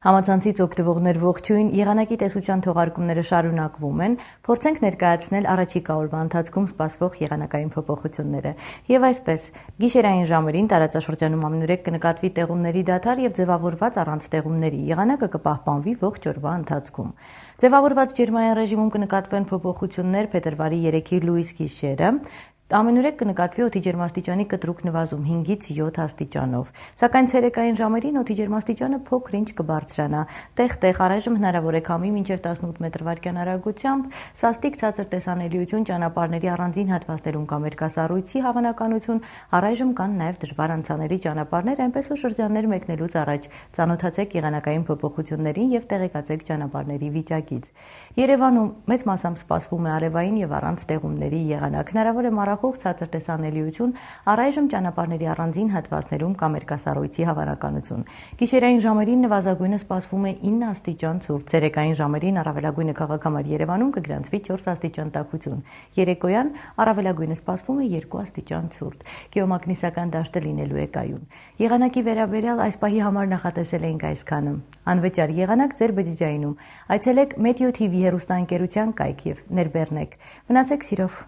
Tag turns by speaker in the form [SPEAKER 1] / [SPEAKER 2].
[SPEAKER 1] Համացանցից օգտվողներ ողջույն, եղանակի տեսության թողարկումները շարունակվում են, փորձենք ներկայացնել առաջիկա օրվա ընթացքում սպասվող եղանակային փոփոխությունները։ Եվ այսպես, գիշերային ժամերին տարածաշրջանում ամենուրեք կնկատվի տեղումների դադար եւ ձևավորված առանց տեղումների եղանակը կպահպանվի ողջ օրվա ընթացքում։ Ձևավորված ջերմային ռեժիմում կնկատվեն փոփոխություններ փետրվարի 3-ի լույս գիշերը։ Ամենուրեք կնկատվի օդի ջերմաստիճանի կտրուկ նվազում 5-ից 7 աստիճանով, սակայն ցերեկային ժամերին օդի ջերմաստիճանը փոքր-ինչ կբարձրանա, տեղ-տեղ առայժմ հնարավոր է քամի մինչև 18 մետր/վայրկյան արագությամբ, սաստիկ ցածր տեսանելիություն ճանապարհների առանձին հատվածներում կամ երկասառույցի հավանականություն, առայժմ կան նաև դժվար անցանելի ճանապարհներ, այնպես որ շրջաններ մեկնելուց առաջ ծանոթացեք եղանակային փոփոխություններին եւ տեղեկացեք ճանապարհների վիճակից։ Երևանում մեծ մասամբ սպասվում է արևային եւ առանց տեղումների եղանակ, հնարավոր է մառախուղ ցածր տեսանելիություն, առայժմ ճանապարհների առանձին հատվածներում կամ երկասառույցի հավանականություն։ Գիշերային ժամերին նվազագույնը սպասվում է 9 աստիճան ցուրտ, ցերեկային ժամերին առավելագույնը քաղաքամար Երևանում կգրանցվի 4 աստիճան տաքություն, երեկոյան առավելագույնը սպասվում է 2 աստիճան ցուրտ, գեոմագնիսական դաշտը լինելու է կայուն։ Եղանակի վերաբերյալ այս պահի համար նախատեսել էինք այսքանը։ Անվճար եղանակ ձեր բջջայինում։ Այցելեք Meteo TV հեռուստաընկերության կայք եւ ներբեռնեք։ Մնացեք սիրով։